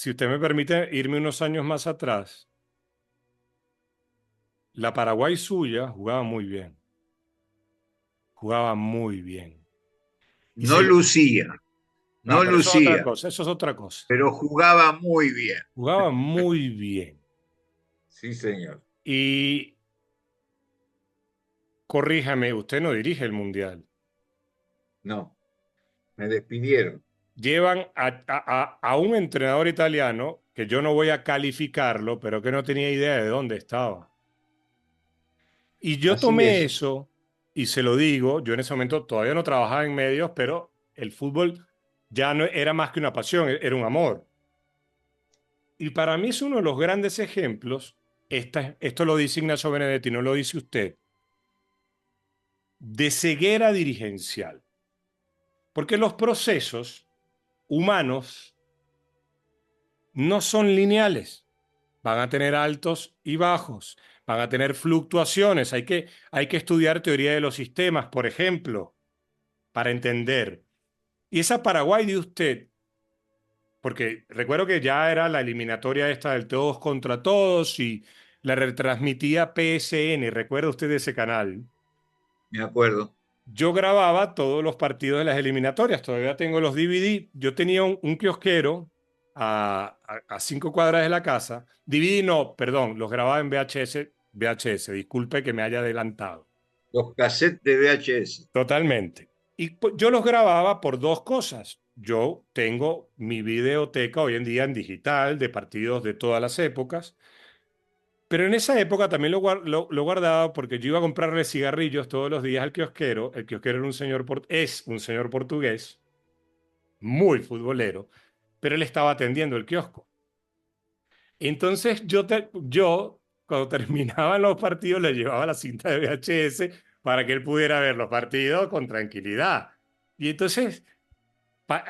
si usted me permite irme unos años más atrás, la Paraguay suya jugaba muy bien. Jugaba muy bien. Y No lucía, Ah, no pero eso es otra lucía, cosa, eso es otra cosa. pero jugaba muy bien. Jugaba muy bien. Sí, señor. Y corríjame, usted no dirige el Mundial. No, me despidieron. Llevan a un entrenador italiano que yo no voy a calificarlo, pero que no tenía idea de dónde estaba. Y yo Así tomé es, eso y se lo digo, yo en ese momento todavía no trabajaba en medios, pero el fútbol ya no era más que una pasión, era un amor. Y para mí es uno de los grandes ejemplos, esto lo dice Ignacio Benedetti, no lo dice usted, de ceguera dirigencial. Porque los procesos humanos no son lineales. Van a tener altos y bajos, van a tener fluctuaciones. Hay que estudiar teoría de los sistemas, por ejemplo, para entender. Y esa Paraguay de usted, porque recuerdo que ya era la eliminatoria esta del todos contra todos y la retransmitía PSN, ¿recuerda usted de ese canal? me acuerdo. Yo grababa todos los partidos de las eliminatorias, todavía tengo los DVD. Yo tenía un kiosquero a 5 cuadras de la casa. DVD no, perdón, los grababa en VHS, disculpe que me haya adelantado. Los cassettes de VHS. Totalmente. Y yo los grababa por dos cosas. Yo tengo mi videoteca hoy en día en digital de partidos de todas las épocas, pero en esa época también lo guardaba porque yo iba a comprarle cigarrillos todos los días al kiosquero. El kiosquero era es un señor portugués, muy futbolero, pero él estaba atendiendo el kiosco. Entonces yo cuando terminaban los partidos, le llevaba la cinta de VHS para que él pudiera ver los partidos con tranquilidad. Y entonces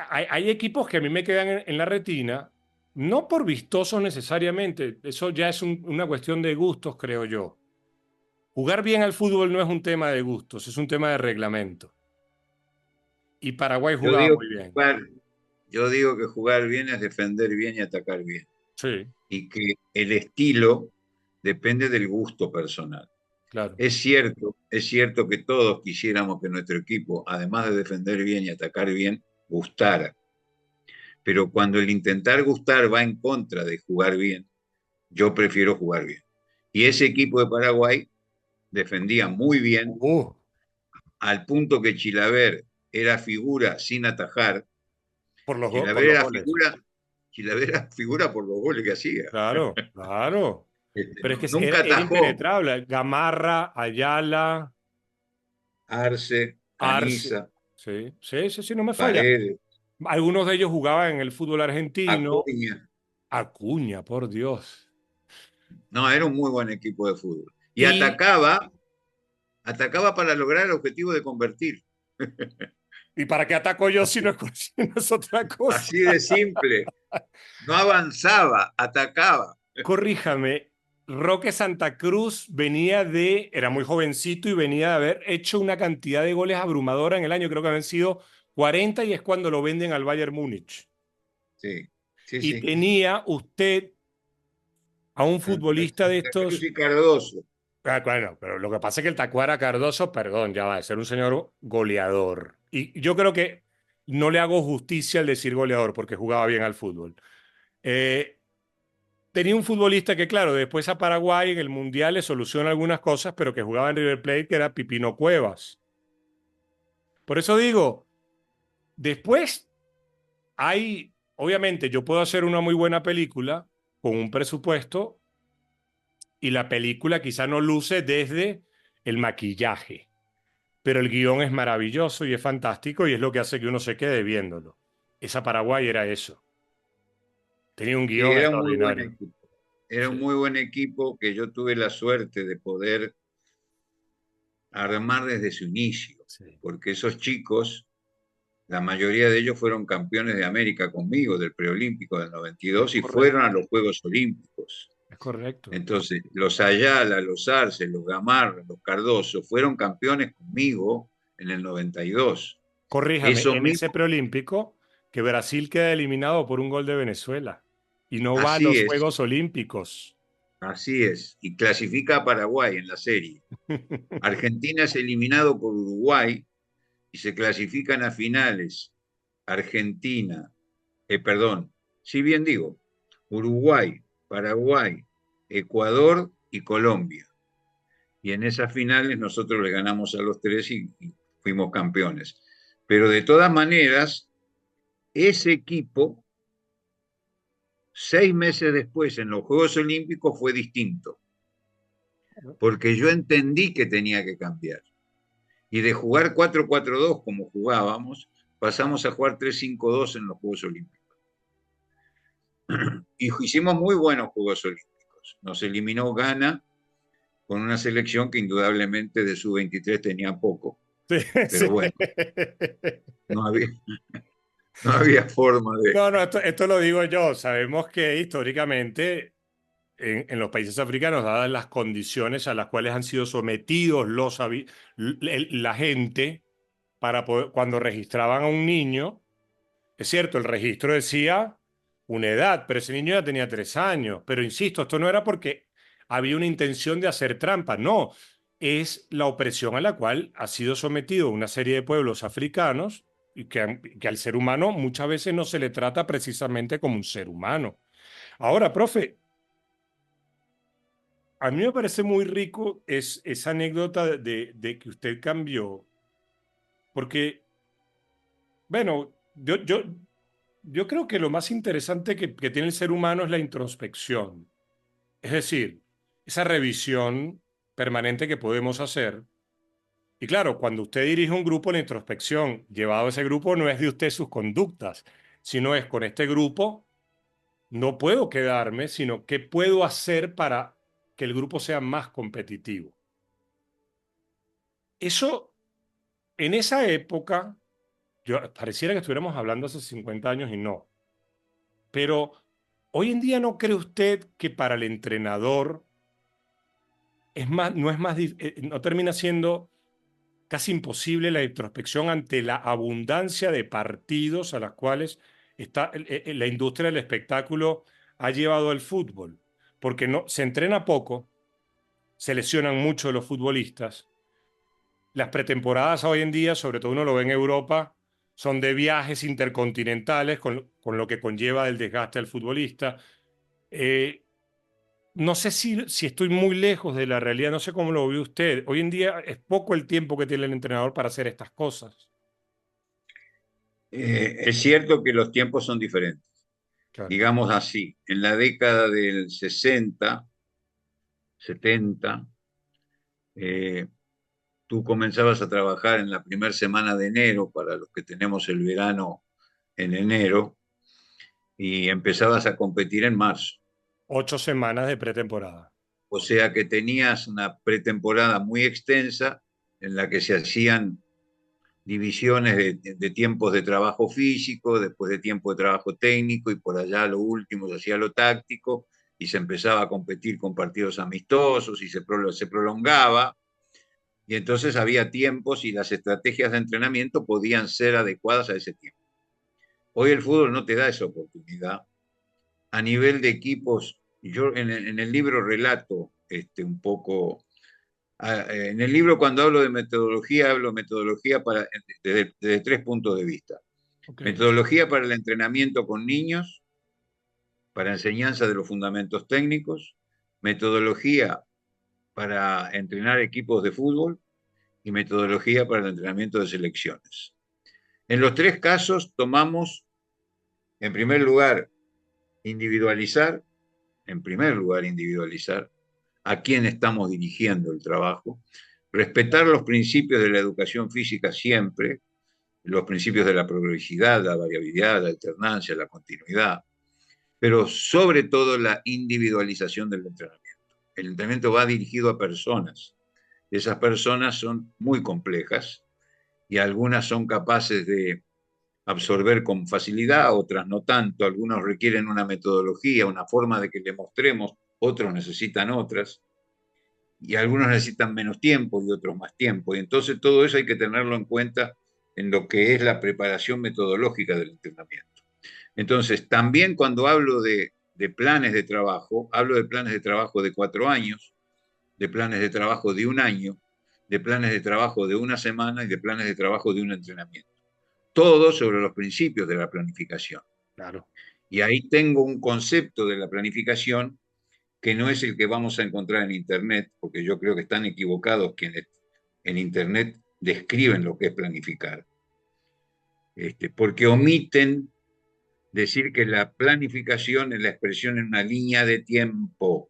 hay equipos que a mí me quedan en la retina, no por vistosos necesariamente, eso ya es una cuestión de gustos, creo yo. Jugar bien al fútbol no es un tema de gustos, es un tema de reglamento. Y Paraguay Yo jugaba digo muy que bien. yo digo que jugar bien es defender bien y atacar bien. Sí, Y que el estilo depende del gusto personal. claro. Es cierto que todos quisiéramos que nuestro equipo, además de defender bien y atacar bien, gustara. Pero cuando el intentar gustar va en contra de jugar bien, yo prefiero jugar bien. Y ese equipo de Paraguay defendía muy bien, Uh, al punto que Chilaver era figura sin atajar. por Chilaver los era goles. figura, Chilaver era figura por los goles que hacía. Claro, claro. Pero es que era, Nunca era atajó. impenetrable. Gamarra, Ayala, Arce, Arce. Caniza, Sí, sí, sí, sí, no me falla. Paredes, Algunos de ellos jugaban en el fútbol argentino. Acuña. Acuña, por Dios. No, era un muy buen equipo de fútbol. Y Y, atacaba para lograr el objetivo de convertir. ¿Y para qué ataco yo si no es, si no es otra cosa? Así de simple. No avanzaba, atacaba. Corríjame, Roque Santa Cruz era muy jovencito y venía de haber hecho una cantidad de goles abrumadora en el año, creo que habían sido 40 y es cuando lo venden al Bayern Múnich. Sí, sí, Y sí. tenía usted a un futbolista de Santa Cruz estos. y Cardoso. Bueno, pero lo que pasa es que el Tacuara Cardoso, perdón, ya va a ser un señor goleador. Y yo creo que no le hago justicia al decir goleador porque jugaba bien al fútbol. Eh, Tenía un futbolista que, claro, después a Paraguay en el Mundial le soluciona algunas cosas, pero que jugaba en River Plate, que era Pipino Cuevas. Por eso digo, después obviamente yo puedo hacer una muy buena película con un presupuesto y la película quizá no luce desde el maquillaje, pero el guión es maravilloso y es fantástico y es lo que hace que uno se quede viéndolo. Esa Paraguay era eso. Tenía un Sí, guión era un muy buen extraordinario. equipo. Era un Sí, muy buen equipo que yo tuve la suerte de poder armar desde su inicio, sí. porque esos chicos, la mayoría de ellos fueron campeones de América conmigo, del preolímpico del noventa y Es dos y fueron correcto, a los Juegos Olímpicos. es correcto. Entonces, los Ayala, los Arce, los Gamarra, los Cardoso fueron campeones conmigo en el 92. Corríjame, Eso en ese mismo, preolímpico que Brasil queda eliminado por un gol de Venezuela y no va a Así los es, Juegos Olímpicos. así es. Y clasifica a Paraguay en la serie. Argentina es eliminado por Uruguay y se clasifican a finales. Argentina, perdón, si bien digo, Uruguay, Paraguay, Ecuador y Colombia. Y en esas finales nosotros le ganamos a los tres y fuimos campeones. Pero de todas maneras, ese equipo, 6 meses después en los Juegos Olímpicos, fue distinto, porque yo entendí que tenía que cambiar. Y de jugar 4-4-2 como jugábamos, pasamos a jugar 3-5-2 en los Juegos Olímpicos. Y hicimos muy buenos Juegos Olímpicos. Nos eliminó Ghana con una selección que indudablemente de su 23 tenía poco, Sí, pero sí. bueno, no había, no había forma de... No, no, esto lo digo yo. Sabemos que históricamente en los países africanos, dadas las condiciones a las cuales han sido sometidos la gente para cuando registraban a un niño, es cierto, el registro decía una edad, pero ese niño ya tenía 3 años. Pero insisto, esto no era porque había una intención de hacer trampa, no, es la opresión a la cual ha sido sometido una serie de pueblos africanos y que al ser humano muchas veces no se le trata precisamente como un ser humano. Ahora, profe, a mí me parece muy rico esa anécdota de que usted cambió, porque, bueno, yo creo que lo más interesante que tiene el ser humano es la introspección, es decir, esa revisión permanente que podemos hacer. Y claro, cuando usted dirige un grupo, la introspección llevado a ese grupo no es de usted sus conductas, sino es con este grupo no puedo quedarme, sino qué puedo hacer para que el grupo sea más competitivo. Eso, en esa época, pareciera que estuviéramos hablando hace 50 años y no. Pero hoy en día no cree usted que para el entrenador es más, no es más, no termina siendo casi imposible la introspección ante la abundancia de partidos a las cuales la industria del espectáculo ha llevado al fútbol. Porque no, se entrena poco, se lesionan mucho los futbolistas. Las pretemporadas hoy en día, sobre todo uno lo ve en Europa, son de viajes intercontinentales, con lo que conlleva el desgaste al futbolista. Eh, no sé si estoy muy lejos de la realidad, no sé cómo lo ve usted. Hoy en día es poco el tiempo que tiene el entrenador para hacer estas cosas. Es cierto que los tiempos son diferentes. Claro. Digamos así, en la década del 60, 70, eh, tú comenzabas a trabajar en la primera semana de enero, para los que tenemos el verano en enero, y empezabas a competir en marzo. 8 semanas de pretemporada. O sea que tenías una pretemporada muy extensa en la que se hacían divisiones de tiempos de trabajo físico, después de tiempo de trabajo técnico, y por allá lo último se hacía lo táctico, y se empezaba a competir con partidos amistosos y se prolongaba, y entonces había tiempos y las estrategias de entrenamiento podían ser adecuadas a ese tiempo. Hoy el fútbol no te da esa oportunidad. A nivel de equipos, yo en el libro relato un poco. En el libro, cuando hablo de metodología desde 3 puntos de vista. Ok. Metodología para el entrenamiento con niños, para enseñanza de los fundamentos técnicos, metodología para entrenar equipos de fútbol y metodología para el entrenamiento de selecciones. En los 3 casos tomamos, en primer lugar, individualizar, a quién estamos dirigiendo el trabajo, respetar los principios de la educación física siempre, los principios de la progresividad, la variabilidad, la alternancia, la continuidad, pero sobre todo la individualización del entrenamiento. El entrenamiento va dirigido a personas. Esas personas son muy complejas y algunas son capaces de absorber con facilidad, otras no tanto. Algunos requieren una metodología, una forma de que le mostremos, otros necesitan otras, y algunos necesitan menos tiempo y otros más tiempo. Y entonces todo eso hay que tenerlo en cuenta en lo que es la preparación metodológica del entrenamiento. Entonces, también cuando hablo de de planes de trabajo, hablo de planes de trabajo de 4 años, de planes de trabajo de un año, de planes de trabajo de una semana y de planes de trabajo de un entrenamiento. Todo sobre los principios de la planificación. Claro, Y ahí tengo un concepto de la planificación que no es el que vamos a encontrar en Internet, porque yo creo que están equivocados quienes en Internet describen lo que es planificar, porque omiten decir que la planificación es la expresión en una línea de tiempo.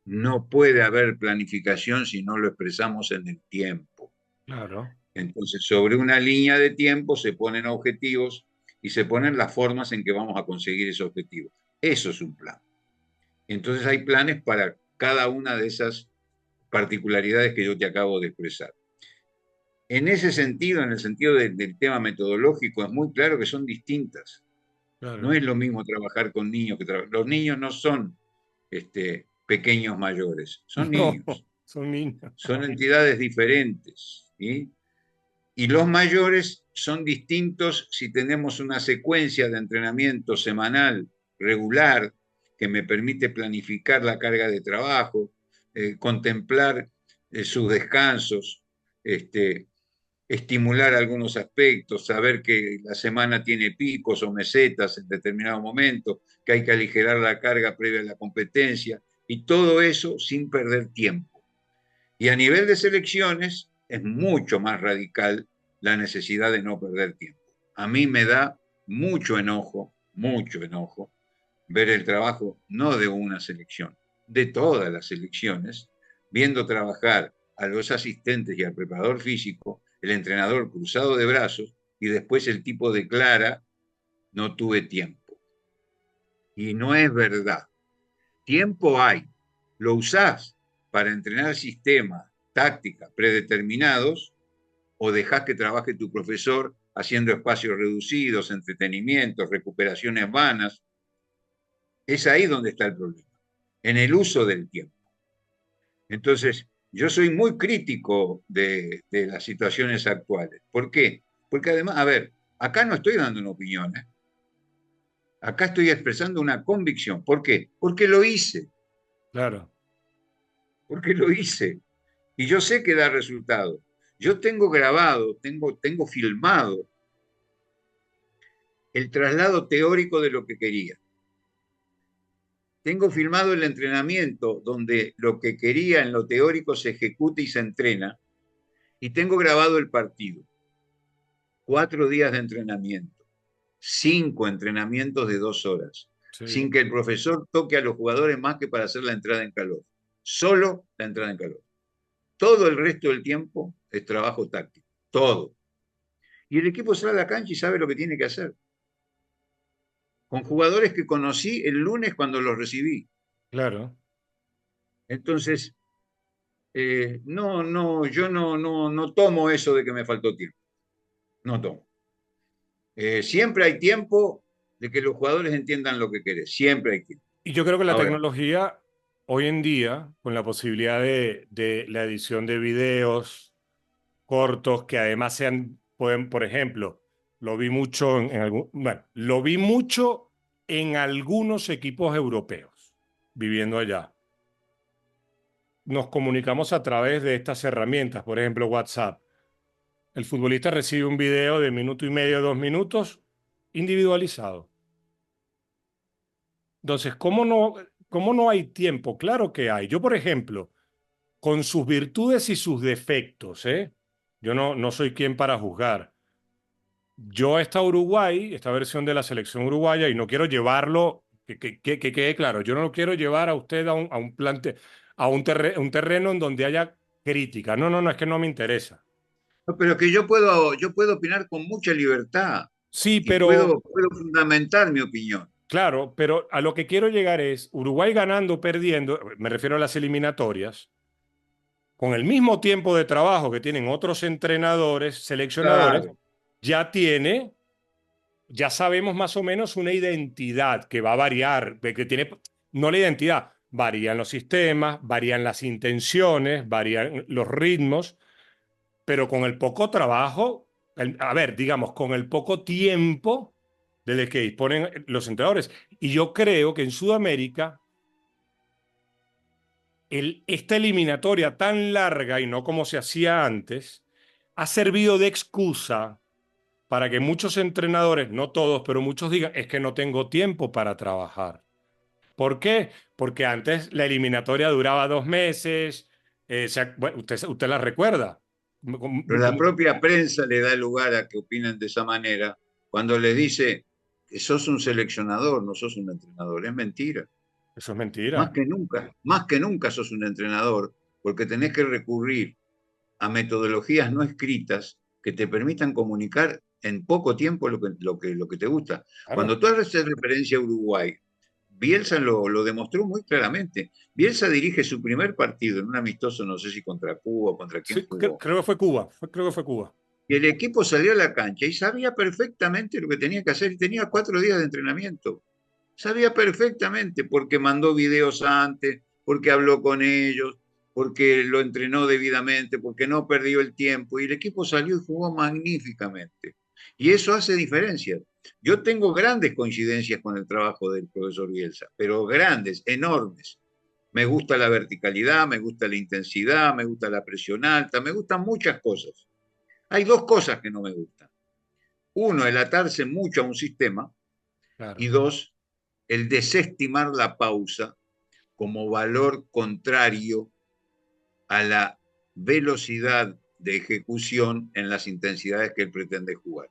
No puede haber planificación si no lo expresamos en el tiempo. claro, Entonces, sobre una línea de tiempo se ponen objetivos y se ponen las formas en que vamos a conseguir ese objetivo. Eso es un plan. Entonces hay planes para cada una de esas particularidades que yo te acabo de expresar. En ese sentido, en el sentido del tema metodológico, es muy claro que son distintas. No claro. es lo mismo trabajar con niños que los niños no son pequeños mayores, son No, niños, son niños. son entidades diferentes. ¿Sí? Y los mayores son distintos si tenemos una secuencia de entrenamiento semanal regular que me permite planificar la carga de trabajo, contemplar sus descansos, este, estimular algunos aspectos, saber que la semana tiene picos o mesetas en determinado momento, que hay que aligerar la carga previa a la competencia, y todo eso sin perder tiempo. Y a nivel de selecciones es mucho más radical la necesidad de no perder tiempo. A mí me da mucho enojo, ver el trabajo no de una selección, de todas las selecciones, viendo trabajar a los asistentes y al preparador físico, el entrenador cruzado de brazos y después el tipo declara, no tuve tiempo. Y no es verdad. Tiempo hay. Lo usás para entrenar sistemas, tácticas predeterminados o dejás que trabaje tu profesor haciendo espacios reducidos, entretenimientos, recuperaciones vanas. Es ahí donde está el problema, en el uso del tiempo. Entonces, yo soy muy crítico de las situaciones actuales. ¿Por qué? Porque además, a ver, acá no estoy dando una opinión, ¿eh? Acá estoy expresando una convicción. ¿Por qué? Porque lo hice, Claro. porque lo hice. Y yo sé que da resultado. Yo tengo grabado, tengo filmado el traslado teórico de lo que quería. Tengo filmado el entrenamiento donde lo que quería en lo teórico se ejecuta y se entrena. Y tengo grabado el partido. 4 días de entrenamiento. 5 entrenamientos de 2 horas. Sí, Sin que el profesor toque a los jugadores más que para hacer la entrada en calor. Solo la entrada en calor. Todo el resto del tiempo es trabajo táctico. Todo. Y el equipo sale a la cancha y sabe lo que tiene que hacer. Con jugadores que conocí el lunes cuando los recibí. claro. Entonces, yo no tomo eso de que me faltó tiempo. No tomo. Siempre hay tiempo de que los jugadores entiendan lo que querés. Siempre hay tiempo. Y yo creo que la Ahora, tecnología hoy en día, con la posibilidad de la edición de videos cortos que además sean, pueden, por ejemplo, lo vi mucho bueno, lo vi mucho en algunos equipos europeos viviendo allá. Nos comunicamos a través de estas herramientas, por ejemplo, WhatsApp. El futbolista recibe un video de minuto y medio, 2 minutos, individualizado. Entonces, cómo no hay tiempo? Claro que hay. Yo, por ejemplo, con sus virtudes y sus defectos, ¿eh? Yo no soy quien para juzgar. Yo esta Uruguay, esta versión de la selección uruguaya, y no quiero llevarlo, que quede claro, yo no lo quiero llevar a usted a un un terreno en donde haya crítica. No, es que no me interesa. no, pero que yo puedo opinar con mucha libertad Sí, y pero puedo fundamentar mi opinión. claro, pero a lo que quiero llegar es Uruguay ganando, perdiendo, me refiero a las eliminatorias, con el mismo tiempo de trabajo que tienen otros entrenadores, seleccionadores, Claro. ya tiene, ya sabemos más o menos una identidad que va a variar, que tiene, no la identidad, varían los sistemas, varían las intenciones, varían los ritmos, pero con el poco trabajo, a ver, digamos, con el poco tiempo desde que disponen los entrenadores. Y yo creo que en Sudamérica esta eliminatoria tan larga y no como se hacía antes, ha servido de excusa para que muchos entrenadores, no todos, pero muchos digan, es que no tengo tiempo para trabajar. ¿Por qué? Porque antes la eliminatoria duraba 2 meses, bueno, usted la recuerda. Pero la propia prensa le da lugar a que opinen de esa manera cuando les dice que sos un seleccionador, no sos un entrenador. Es mentira. Eso es mentira. Más que nunca sos un entrenador, porque tenés que recurrir a metodologías no escritas que te permitan comunicar en poco tiempo lo que te gusta. Claro. Cuando tú haces referencia a Uruguay, Bielsa lo demostró muy claramente. Bielsa dirige su primer partido en un amistoso, no sé si contra Cuba o contra quién Sí, jugó. creo que fue Cuba. Creo que fue Cuba. Y el equipo salió a la cancha y sabía perfectamente lo que tenía que hacer y tenía 4 días de entrenamiento. Sabía perfectamente porque mandó videos antes, porque habló con ellos, porque lo entrenó debidamente, porque no perdió el tiempo y el equipo salió y jugó magníficamente. Y eso hace diferencia. Yo tengo grandes coincidencias con el trabajo del profesor Bielsa, pero grandes, enormes. Me gusta la verticalidad, me gusta la intensidad, me gusta la presión alta, me gustan muchas cosas. Hay dos cosas que no me gustan. Uno, el atarse mucho a un sistema y Claro. dos, el desestimar la pausa como valor contrario a la velocidad de ejecución en las intensidades que él pretende jugar.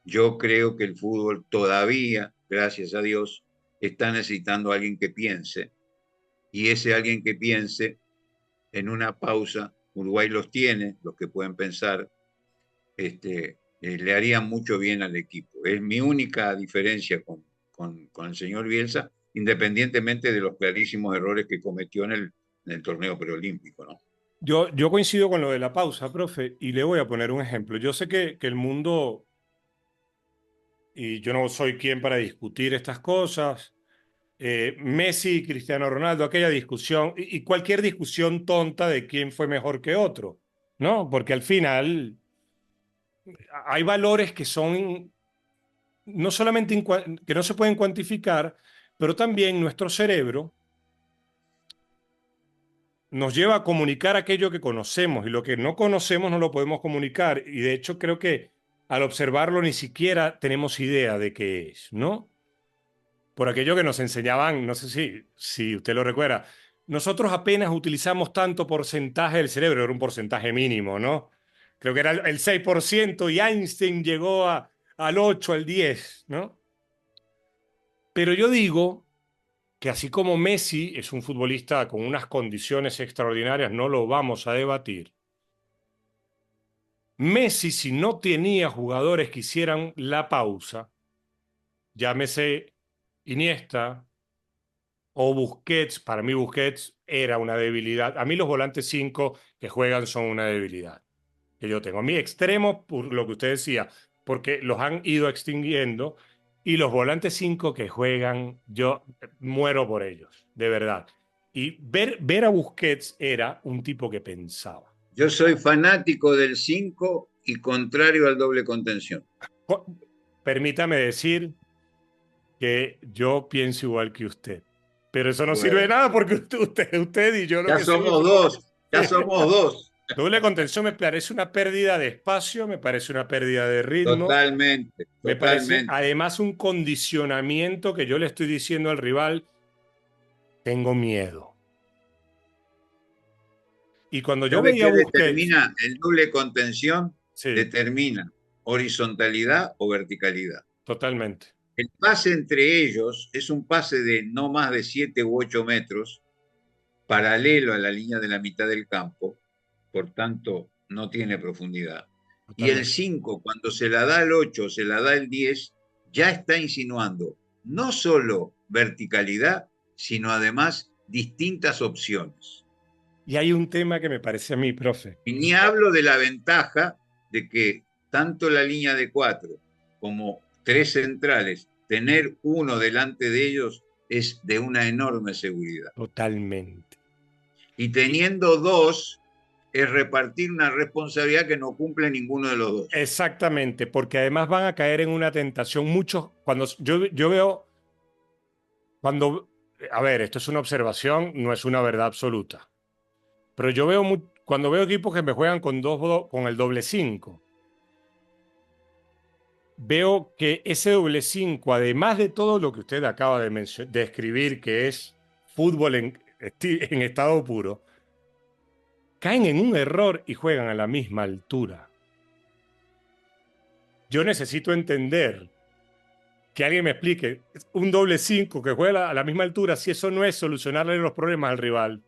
Yo creo que el fútbol todavía, gracias a Dios, está necesitando a alguien que piense y ese alguien que piense en una pausa, Uruguay los tiene, los que pueden pensar, le haría mucho bien al equipo. Es mi única diferencia con el señor Bielsa, independientemente de los clarísimos errores que cometió en el torneo preolímpico, ¿no? Yo coincido con lo de la pausa, profe, y le voy a poner un ejemplo. Yo sé que el mundo, y yo no soy quien para discutir estas cosas, Messi, Cristiano Ronaldo, aquella discusión, y cualquier discusión tonta de quién fue mejor que otro, ¿no? Porque al final hay valores que son no solamente que no se pueden cuantificar, pero también nuestro cerebro nos lleva a comunicar aquello que conocemos y lo que no conocemos no lo podemos comunicar. Y de hecho creo que al observarlo ni siquiera tenemos idea de qué es, ¿no? Por aquello que nos enseñaban, no sé si usted lo recuerda, nosotros apenas utilizamos tanto porcentaje del cerebro, era un porcentaje mínimo, ¿no? Creo que era el 6% y Einstein llegó al 8, al 10, ¿no? Pero yo digo que así como Messi es un futbolista con unas condiciones extraordinarias, no lo vamos a debatir. Messi, si no tenía jugadores que hicieran la pausa, llámese Iniesta o Busquets, para mí Busquets era una debilidad. A mí los volantes 5 que juegan son una debilidad que yo tengo. A mí extremos, por lo que usted decía, porque los han ido extinguiendo y los volantes 5 que juegan, yo muero por ellos, de verdad. Y ver a Busquets era un tipo que pensaba. Yo soy fanático del 5 y contrario al doble contención. Permítame decir que yo pienso igual que usted. Pero eso no sirve de Bueno, nada porque usted y yo lo ya que somos somos somos... dos, ya somos dos. Doble contención me parece una pérdida de espacio, me parece una pérdida de ritmo, Totalmente, me parece totalmente. además un condicionamiento que yo le estoy diciendo al rival, tengo miedo. Y cuando yo ¿Sabe veía a qué Busquets, determina el doble contención? sí, Determina horizontalidad o verticalidad. totalmente, El pase entre ellos es un pase de no más de 7 u 8 metros, paralelo a la línea de la mitad del campo, por tanto no tiene profundidad. Y el totalmente. 5 cuando se la da al 8, se la da el 10, ya está insinuando no solo verticalidad, sino además distintas opciones. Y hay un tema que me parece a mí, profe. Y ni hablo de la ventaja de que tanto la línea de 4 como 3 centrales, tener uno delante de ellos es de una enorme seguridad. Totalmente. Y Y teniendo dos, es repartir una responsabilidad que no cumple ninguno de los dos. Exactamente, porque además van a caer en una tentación. Muchos, cuando yo veo, cuando, a ver, esto es una observación, no es una verdad absoluta, pero yo veo, cuando veo equipos que me juegan con, con el doble 5, veo que ese doble 5, además de todo lo que usted acaba de escribir, que es fútbol en estado puro, caen en un error y juegan a la misma altura. Yo necesito entender que alguien me explique un doble 5 que juega a la misma altura, si eso no es solucionarle los problemas al rival.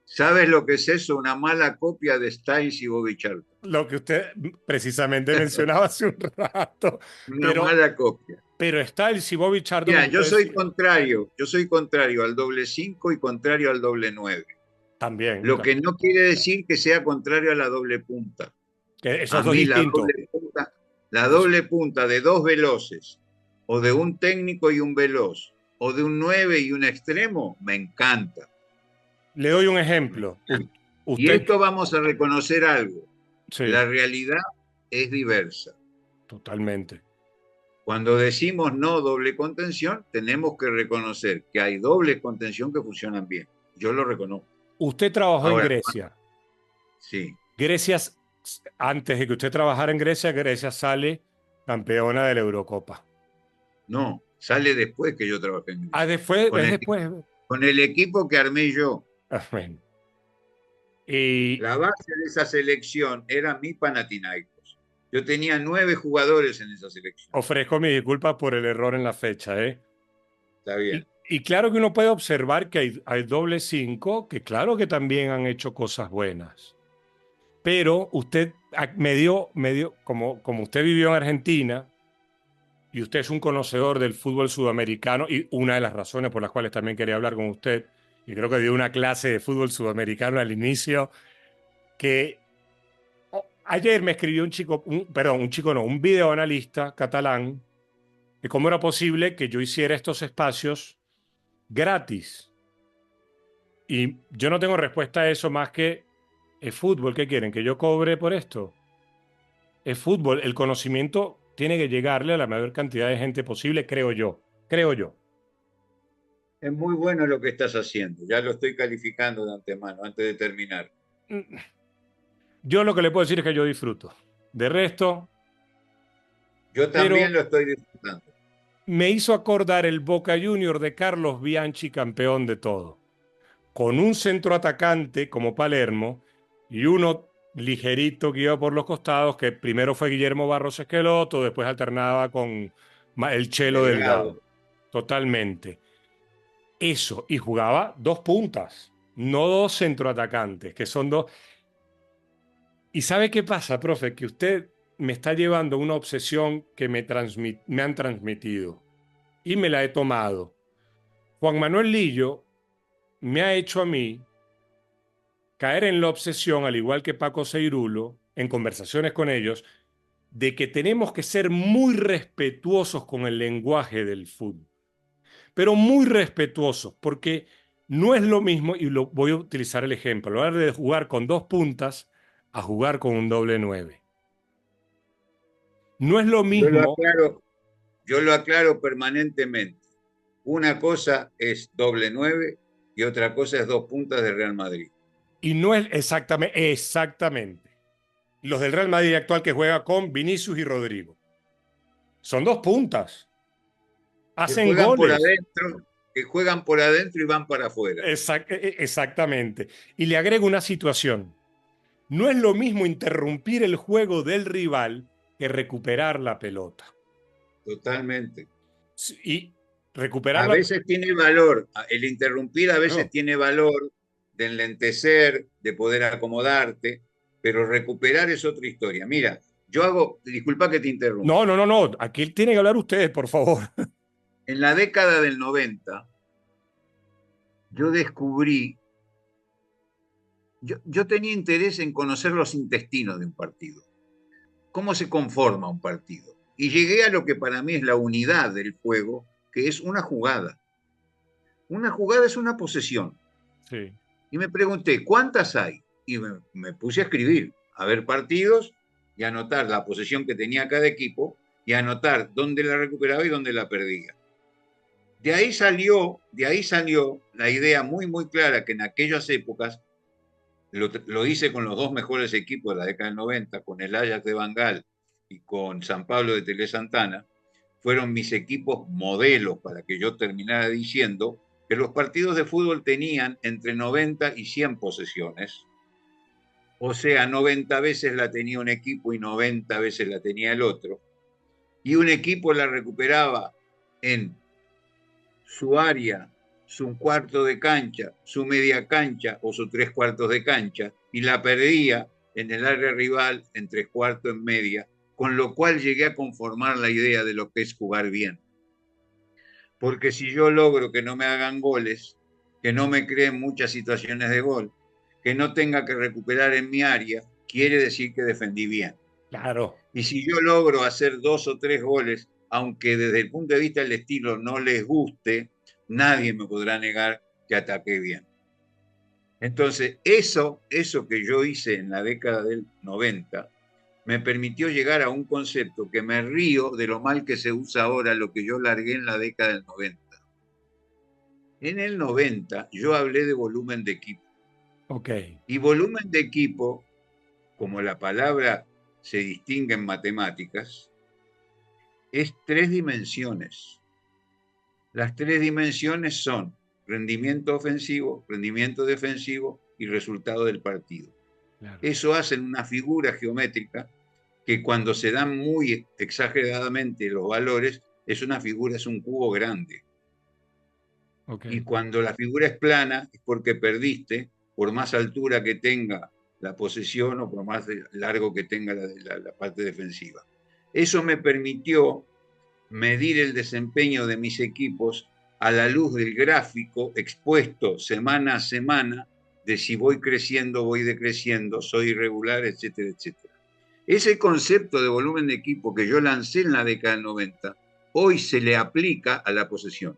¿Sabes lo que es eso? Una mala copia de Styles y Bobby Charlton. Lo que usted precisamente mencionaba hace un rato, Una pero, mala copia. pero está el Bobby Charlton, Mira, como usted decía, yo soy contrario al doble 5 y contrario al doble 9. también, yo Lo que también. no quiere decir que sea contrario a la doble punta. Que eso A es mí distinto. la doble punta de dos veloces, o de un técnico y un veloz, o de un 9 y un extremo, me encanta. Le doy un Me ejemplo. encanta. Y Usted, esto vamos a reconocer algo. sí, La realidad es diversa. totalmente. Cuando decimos no doble contención, tenemos que reconocer que hay doble contención que funcionan bien. Yo lo reconozco. Usted trabajó en Ahora, Grecia. sí, Grecia, antes de que usted trabajara en Grecia, Grecia sale campeona de la Eurocopa. no, sale después que yo trabajé en Ah, Grecia. después, Con es el, después. con el equipo que armé yo. Ah, bueno. Y La base de esa selección era mi Panathinaikos. Yo tenía 9 jugadores en esa selección. ofrezco mis disculpas por el error en la fecha, ¿eh? Está bien. Y claro que uno puede observar que hay doble 5, que claro que también han hecho cosas buenas. Pero usted como usted vivió en Argentina y usted es un conocedor del fútbol sudamericano, y una de las razones por las cuales también quería hablar con usted, y creo que dio una clase de fútbol sudamericano al inicio, que ayer me escribió un chico, perdón, un chico no, un videoanalista catalán, de cómo era posible que yo hiciera estos espacios gratis. Y yo no tengo respuesta a eso más que es fútbol. ¿Qué quieren? ¿Que yo cobre por esto? Es fútbol. El conocimiento tiene que llegarle a la mayor cantidad de gente posible, creo yo. Creo yo. Es muy bueno lo que estás haciendo. Ya lo estoy calificando de antemano, antes de terminar. Yo lo que le puedo decir es que yo disfruto. De resto, Yo también pero lo estoy disfrutando. me hizo acordar el Boca Junior de Carlos Bianchi, campeón de todo, con un centro atacante como Palermo y uno ligerito que iba por los costados, que primero fue Guillermo Barros Esqueloto, después alternaba con el Chelo Delgado. Delgado. Totalmente. Eso, y jugaba dos puntas, no dos centroatacantes, que son dos. ¿Y sabe qué pasa, profe? Que usted me está llevando una obsesión que me han transmitido y me la he tomado. Juan Manuel Lillo me ha hecho a mí caer en la obsesión, al igual que Paco Seirulo, en conversaciones con ellos, de que tenemos que ser muy respetuosos con el lenguaje del fútbol, pero muy respetuosos, porque no es lo mismo, y lo voy a utilizar el ejemplo, hablar de jugar con dos puntas a jugar con un doble 9. No es lo Yo lo mismo, aclaro, yo lo aclaro permanentemente. Una cosa es doble 9 y otra cosa es dos puntas de Real Madrid. y no es exactamente. Los del Real Madrid actual que juega con Vinicius y Rodrigo. Son dos puntas. Que Hacen juegan por goles. adentro, que juegan por adentro y van para afuera. Exactamente. Y le agrego una situación. No es lo mismo interrumpir el juego del rival que recuperar la pelota. Totalmente. Y recuperar A la... veces tiene valor, el interrumpir a veces Claro. tiene valor de enlentecer, de poder acomodarte, pero recuperar es otra historia. Mira, yo hago, disculpa que te interrumpa, No, no, no, no. Aquí tienen que hablar ustedes, por favor. en la década del 90 yo descubrí, yo tenía interés en conocer los intestinos de un partido, cómo se conforma un partido. Y llegué a lo que para mí es la unidad del juego, que es una jugada. Una jugada es una posesión. Sí. Y me pregunté, ¿cuántas hay? y me puse a escribir, a ver partidos y a anotar la posesión que tenía cada equipo y a anotar dónde la recuperaba y dónde la perdía. De ahí salió la idea muy, muy clara que en aquellas épocas lo hice con los dos mejores equipos de la década del 90, con el Ajax de Bangal y con San Pablo de Tele Santana. Fueron mis equipos modelos para que yo terminara diciendo que los partidos de fútbol tenían entre 90 y 100 posesiones. O sea, 90 veces la tenía un equipo y 90 veces la tenía el otro. Y un equipo la recuperaba en su área, su cuarto de cancha, su media cancha o su tres cuartos de cancha y la perdía en el área rival en tres cuartos en media, con lo cual llegué a conformar la idea de lo que es jugar bien. Porque si yo logro que no me hagan goles, que no me creen muchas situaciones de gol, que no tenga que recuperar en mi área, quiere decir que defendí bien. Claro. Y si yo logro hacer dos o tres goles, aunque desde el punto de vista del estilo no les guste, nadie me podrá negar que ataqué bien. Entonces, eso que yo hice en la década del 90 me permitió llegar a un concepto que me río de lo mal que se usa ahora, lo que yo largué en la década del 90. En el 90 yo hablé de volumen de equipo. Ok. Y volumen de equipo, como la palabra se distingue en matemáticas, es tres dimensiones. Las tres dimensiones son rendimiento ofensivo, rendimiento defensivo y resultado del partido. Claro. Eso hace una figura geométrica que cuando se dan muy exageradamente los valores, es una figura, es un cubo grande. Ok. Y cuando la figura es plana, es porque perdiste, por más altura que tenga la posesión o por más largo que tenga la parte defensiva. Eso me permitió medir el desempeño de mis equipos a la luz del gráfico expuesto semana a semana de si voy creciendo, voy decreciendo, soy irregular, etcétera, etcétera. Ese concepto de volumen de equipo que yo lancé en la década del 90, hoy se le aplica a la posesión.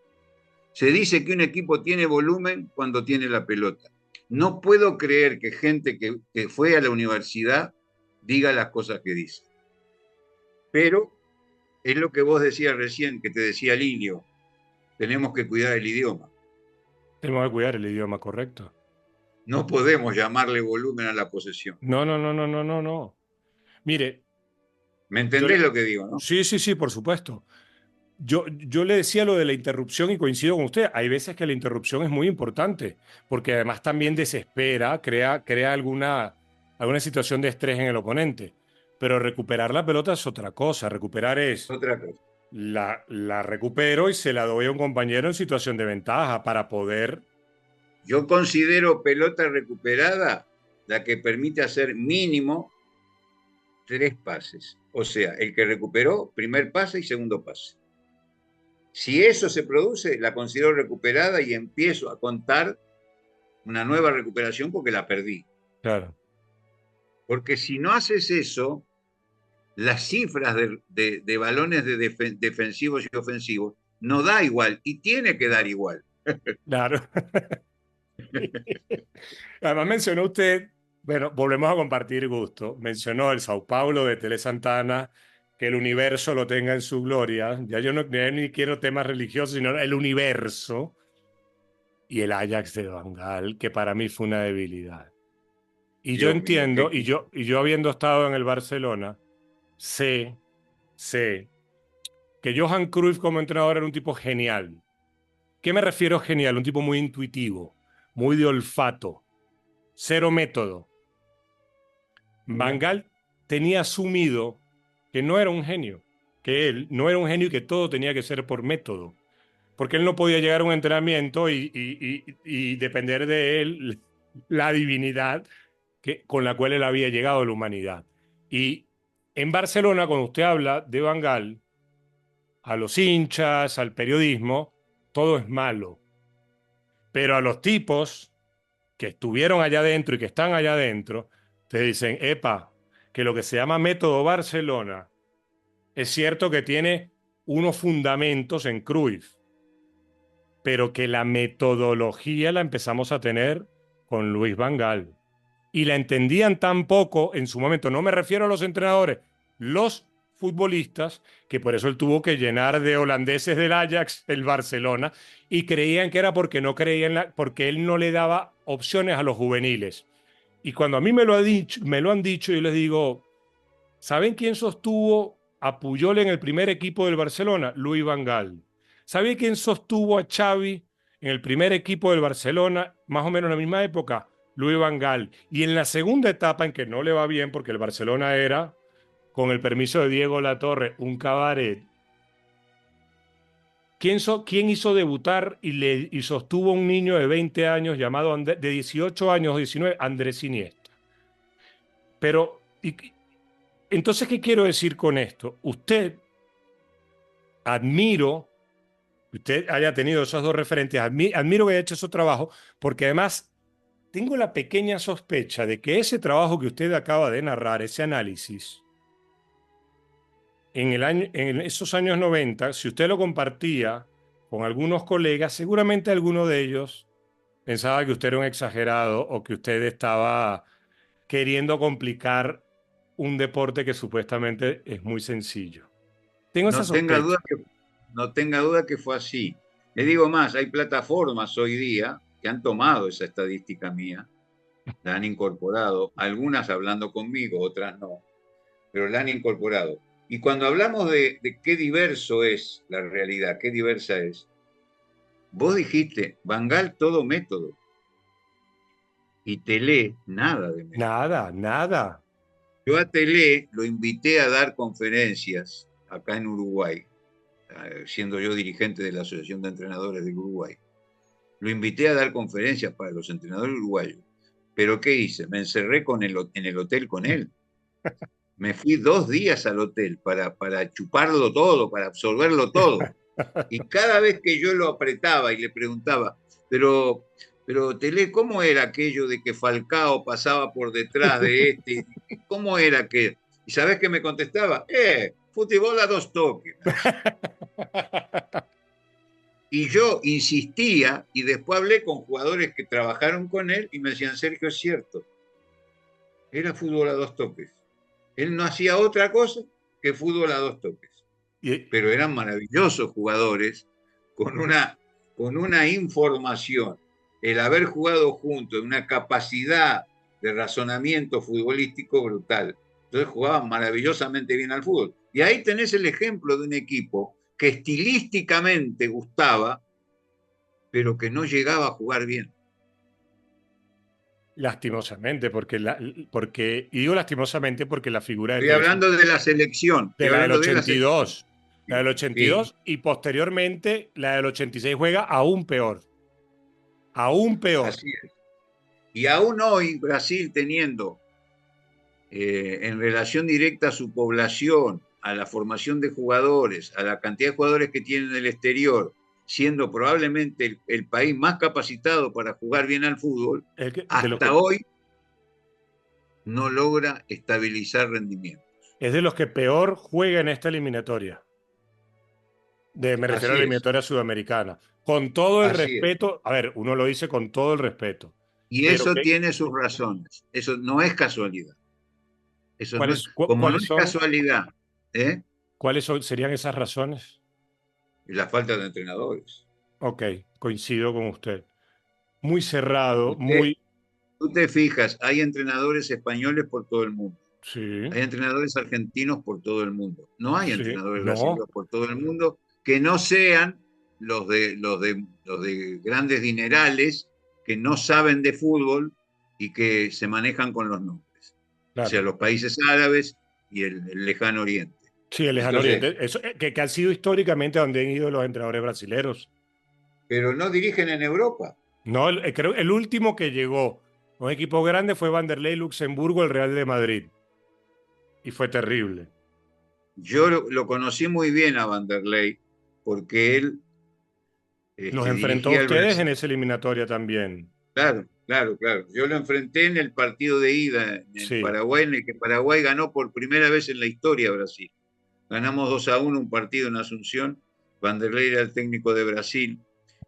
Se dice que un equipo tiene volumen cuando tiene la pelota. No puedo creer que gente que fue a la universidad diga las cosas que dice. Pero es lo que vos decías recién, que te decía Lilio, tenemos que cuidar el idioma. Tenemos que cuidar el idioma correcto. No podemos llamarle volumen a la posesión. No, no, no, no, no, no, no. Mire, ¿Me yo entendés le... lo que digo, no? Sí, sí, sí, por supuesto. Yo le decía lo de la interrupción y coincido con usted. Hay veces que la interrupción es muy importante, porque además también desespera, crea alguna situación de estrés en el oponente. Pero recuperar la pelota es otra cosa. Recuperar es, Otra cosa. la recupero y se la doy a un compañero en situación de ventaja para poder... Yo considero pelota recuperada la que permite hacer mínimo tres pases. O sea, el que recuperó, primer pase y segundo pase. Si eso se produce, la considero recuperada y empiezo a contar una nueva recuperación porque la perdí. Claro, Porque si no haces eso, las cifras de balones defensivos y ofensivos no da igual y tiene que dar igual. claro. Además mencionó usted, bueno, volvemos a compartir gusto, mencionó el Sao Paulo de Tele Santana, que el universo lo tenga en su gloria. Ya yo no ya ni quiero temas religiosos, sino el universo. Y el Ajax de Bangal, que para mí fue una debilidad. Y yo Dios mío, qué entiendo, y equipo. yo habiendo estado en el Barcelona, sé, sé que Johan Cruyff como entrenador era un tipo genial. ¿Qué me refiero a genial? Un tipo muy intuitivo, muy de olfato, cero método. Mira, Bangal tenía asumido que no era un genio, que él no era un genio y que todo tenía que ser por método, porque él no podía llegar a un entrenamiento y depender de él la divinidad con la cual él había llegado a la humanidad. Y en Barcelona, cuando usted habla de Bangal, a los hinchas, al periodismo, todo es malo, pero a los tipos que estuvieron allá adentro y que están allá adentro, te dicen, epa, que lo que se llama método Barcelona es cierto que tiene unos fundamentos en Cruyff, pero que la metodología la empezamos a tener con Luis Van Gaal. y la entendían tan poco en su momento. No me refiero a los entrenadores, los futbolistas, que por eso él tuvo que llenar de holandeses del Ajax el Barcelona, y creían que era porque no creían porque él no le daba opciones a los juveniles. Y cuando a mí me lo han dicho, yo les digo, ¿saben quién sostuvo a Puyol en el primer equipo del Barcelona? Louis van Gaal. ¿Saben quién sostuvo a Xavi en el primer equipo del Barcelona, más o menos en la misma época? Louis van Gaal. Y en la segunda etapa, en que no le va bien, porque el Barcelona era, con el permiso de Diego Latorre, un cabaret. ¿Quién hizo debutar y sostuvo a un niño de 20 años llamado de 18 años, 19, Andrés Iniesta? Pero, entonces, ¿qué quiero decir con esto? Admiro que usted haya tenido esos dos referentes, admiro que haya hecho ese trabajo, porque además tengo la pequeña sospecha de que ese trabajo que usted acaba de narrar, ese análisis, en esos años 90, si usted lo compartía con algunos colegas, seguramente alguno de ellos pensaba que usted era un exagerado o que usted estaba queriendo complicar un deporte que supuestamente es muy sencillo. Tengo esa No tenga duda sospecha. que, no tenga duda que fue así. Le digo más, hay plataformas hoy día que han tomado esa estadística mía, la han incorporado, algunas hablando conmigo, otras no, pero la han incorporado. Y cuando hablamos de qué diverso es la realidad, qué diversa es, vos dijiste, Bangal todo método, y Telé nada de método. Nada, nada. Yo a Telé lo invité a dar conferencias acá en Uruguay, siendo yo dirigente de la Asociación de Entrenadores del Uruguay. Lo invité a dar conferencias para los entrenadores uruguayos. Pero ¿qué hice? Me encerré en el hotel con él. Me fui 2 días al hotel para chuparlo todo, para absorberlo todo. Y cada vez que yo lo apretaba y le preguntaba, pero Tele, ¿cómo era aquello de que Falcao pasaba por detrás de este? ¿Cómo era que? ¿Y sabes qué me contestaba? Fútbol a 2 toques. Y yo insistía y después hablé con jugadores que trabajaron con él y me decían, Sergio, es cierto, era fútbol a 2 toques. Él no hacía otra cosa que fútbol a 2 toques. Y, Pero eran maravillosos jugadores con una información, el haber jugado juntos, una capacidad de razonamiento futbolístico brutal. Entonces jugaban maravillosamente bien al fútbol. Y ahí tenés el ejemplo de un equipo que estilísticamente gustaba, pero que no llegaba a jugar bien. lastimosamente, y digo lastimosamente porque la figura de Estoy Telefut, hablando de la selección, estoy de la del hablando de la selección. 82, la del ochenta y Sí, dos y posteriormente la del 86 juega aún peor. así es. Y aún hoy Brasil teniendo en relación directa a su población, a la formación de jugadores, a la cantidad de jugadores que tiene en el exterior, siendo probablemente el país más capacitado para jugar bien al fútbol, De los hasta que, hoy no logra estabilizar rendimiento. es de los que peor juega en esta eliminatoria. Me refiero a la Así es, eliminatoria sudamericana. Con todo el así es. respeto, a ver, uno lo dice con todo el respeto, Y pero eso tiene sus razones. Eso no es casualidad. Eso no es, como no ¿cuáles es son? casualidad, ¿eh? ¿Serían esas razones? La falta de entrenadores. Ok, coincido con usted. Muy cerrado, Usted, muy... tú te fijas, hay entrenadores españoles por todo el mundo. Sí, Hay entrenadores argentinos por todo el mundo. No hay sí, entrenadores no, brasileños por todo el mundo que no sean los de grandes dinerales que no saben de fútbol y que se manejan con los nombres. O sea, claro. los países árabes y el lejano oriente. Sí, el Lejano Entonces, Oriente, eso, que han sido históricamente donde han ido los entrenadores brasileños. pero no dirigen en Europa. No, creo el último que llegó a un equipo grande fue Vanderlei Luxemburgo, el Real de Madrid. Y fue terrible. Yo lo conocí muy bien a Vanderlei porque él Los enfrentó a dirigía al ustedes en Brasil. esa eliminatoria también. Claro, claro, claro. Yo lo enfrenté en el partido de ida en el Sí, Paraguay, en el que Paraguay ganó por primera vez en la historia a Brasil. Ganamos 2-1 un partido en Asunción. Vanderlei era el técnico de Brasil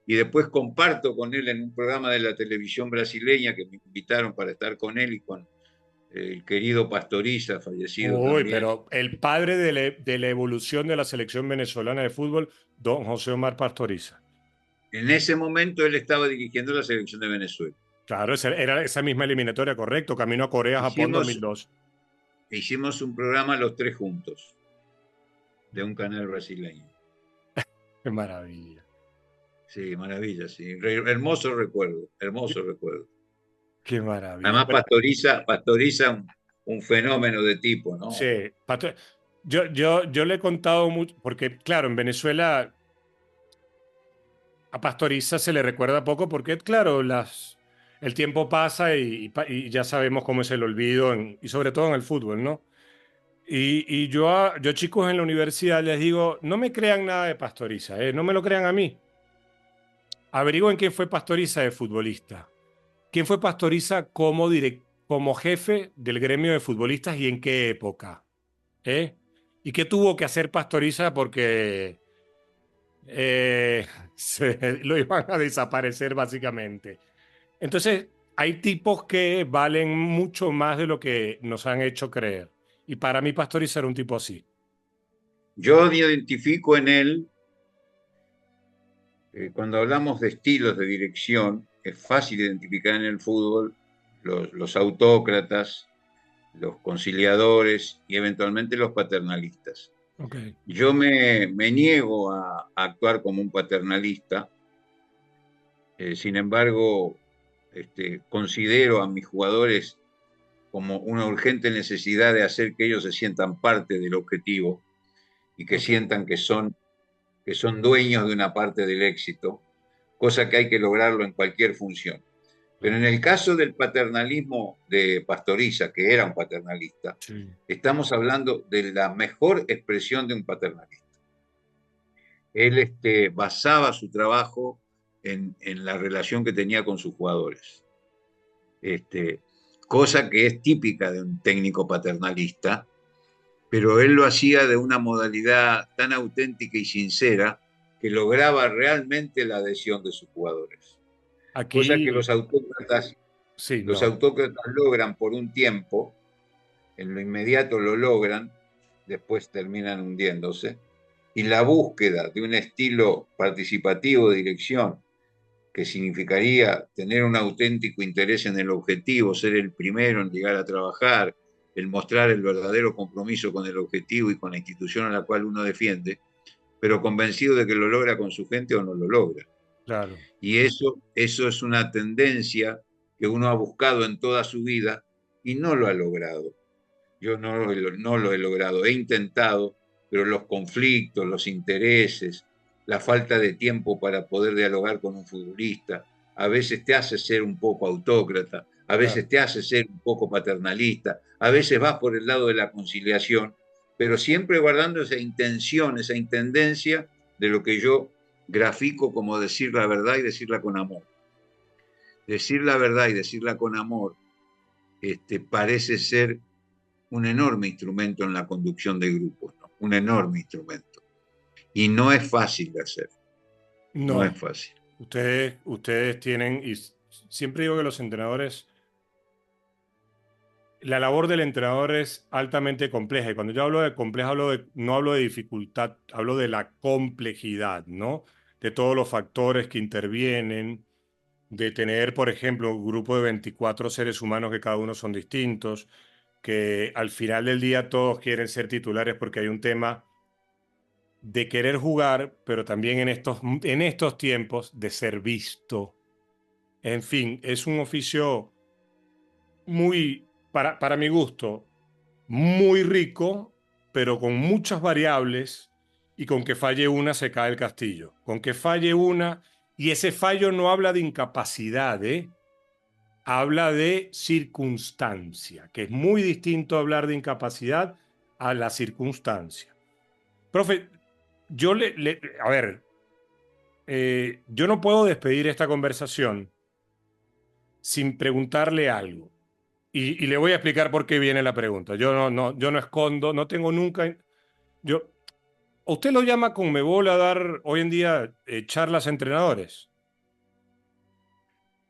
y después comparto con él en un programa de la televisión brasileña que me invitaron para estar con él y con el querido Pastoriza, fallecido Uy, también. pero el padre de la evolución de la selección venezolana de fútbol, don José Omar Pastoriza. En ese momento él estaba dirigiendo la selección de Venezuela. Claro, era esa misma eliminatoria, correcto. Camino a Corea, Japón Hicimos, 2002. hicimos un programa los tres juntos, de un canal brasileño. Qué maravilla. Sí, maravilla, sí. Hermoso recuerdo, Qué, hermoso recuerdo. qué maravilla. Además, Pero, Pastoriza un fenómeno de tipo, sí, ¿no? yo le he contado mucho, porque claro, en Venezuela a Pastoriza se le recuerda poco porque, claro, el tiempo pasa y ya sabemos cómo es el olvido, y sobre todo en el fútbol, ¿no? Y yo chicos en la universidad les digo, no me crean nada de Pastoriza, no me lo crean a mí. Averigüen quién fue Pastoriza de futbolista. ¿Quién fue Pastoriza como jefe del gremio de futbolistas y en qué época? ¿Eh? ¿Y qué tuvo que hacer Pastoriza porque eh, lo iban a desaparecer básicamente? Entonces, hay tipos que valen mucho más de lo que nos han hecho creer. Y para mí Pastoriza era un tipo así. Yo identifico en él, cuando hablamos de estilos de dirección, es fácil identificar en el fútbol los autócratas, los conciliadores y eventualmente los paternalistas. Ok. Yo me niego a actuar como un paternalista, sin embargo, considero a mis jugadores como una urgente necesidad de hacer que ellos se sientan parte del objetivo y que Ok. sientan que son dueños de una parte del éxito, cosa que hay que lograrlo en cualquier función. Pero en el caso del paternalismo de Pastoriza, que era un paternalista, Sí. estamos hablando de la mejor expresión de un paternalista. Él basaba su trabajo en la relación que tenía con sus jugadores. Este, Cosa que es típica de un técnico paternalista, pero él lo hacía de una modalidad tan auténtica y sincera que lograba realmente la adhesión de sus jugadores. Cosa que Aquí, sí, los no, autócratas logran por un tiempo, en lo inmediato lo logran, después terminan hundiéndose, y la búsqueda de un estilo participativo de dirección que significaría tener un auténtico interés en el objetivo, ser el primero en llegar a trabajar, el mostrar el verdadero compromiso con el objetivo y con la institución a la cual uno defiende, pero convencido de que lo logra con su gente o no lo logra. claro, Y eso es una tendencia que uno ha buscado en toda su vida y no lo ha logrado. Yo no lo he logrado, he intentado, pero los conflictos, los intereses, la falta de tiempo para poder dialogar con un futbolista, a veces te hace ser un poco autócrata, a veces claro. te hace ser un poco paternalista, a veces vas por el lado de la conciliación, pero siempre guardando esa intención, esa intendencia de lo que yo grafico como decir la verdad y decirla con amor. Decir la verdad y decirla con amor parece ser un enorme instrumento en la conducción de grupos, ¿no? Un enorme instrumento. Y no es fácil de hacer, no No, es fácil. ustedes tienen, y siempre digo que los entrenadores, la labor del entrenador es altamente compleja. Y cuando yo hablo de compleja, no hablo de dificultad, hablo de la complejidad, ¿no? De todos los factores que intervienen, de tener, por ejemplo, un grupo de 24 seres humanos que cada uno son distintos, que al final del día todos quieren ser titulares porque hay un tema de querer jugar, pero también en estos tiempos de ser visto. En fin, es un oficio muy, para mi gusto, muy rico, pero con muchas variables y con que falle una se cae el castillo. Con que falle una, y ese fallo no habla de incapacidad, ¿eh? Habla de circunstancia, que es muy distinto hablar de incapacidad a la circunstancia. Profe, a ver, yo no puedo despedir esta conversación sin preguntarle algo. Y le voy a explicar por qué viene la pregunta. Yo no escondo, no tengo nunca. Yo, ¿usted lo llama Conmebol a dar hoy en día charlas a entrenadores?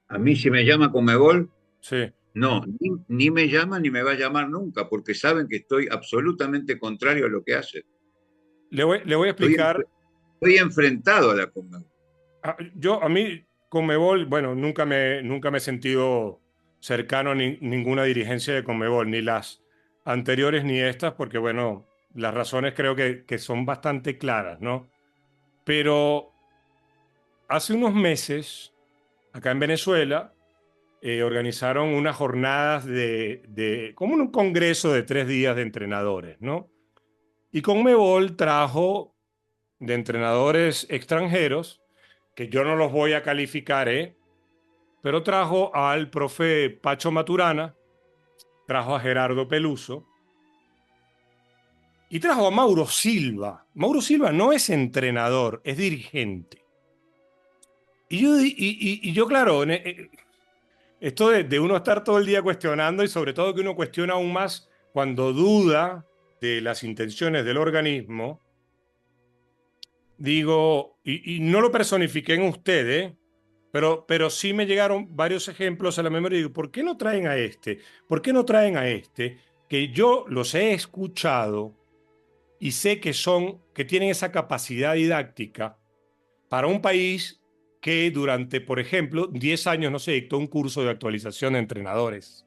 A mí si me llama Conmebol, Sí. no, ni me llama ni me va a llamar nunca, porque saben que estoy absolutamente contrario a lo que hacen. Le voy a explicar. Estoy enfrentado a la Conmebol. A mí, Conmebol, bueno, nunca me he sentido cercano a ninguna dirigencia de Conmebol, ni las anteriores ni estas, porque, bueno, las razones creo que son bastante claras, ¿no? Pero hace unos meses, acá en Venezuela, organizaron unas jornadas como un congreso de 3 días de entrenadores, ¿no? Y Conmebol trajo de entrenadores extranjeros, que yo no los voy a calificar, pero trajo al profe Pacho Maturana, trajo a Gerardo Peluso y trajo a Mauro Silva. Mauro Silva no es entrenador, es dirigente. Y yo, claro, esto de uno estar todo el día cuestionando y sobre todo que uno cuestiona aún más cuando duda de las intenciones del organismo, digo, y no lo personifiqué en usted, pero sí me llegaron varios ejemplos a la memoria y digo, ¿por qué no traen a este? ¿Por qué no traen a este? Que yo los he escuchado y sé que tienen esa capacidad didáctica para un país que durante, por ejemplo, 10 años no se dictó un curso de actualización de entrenadores.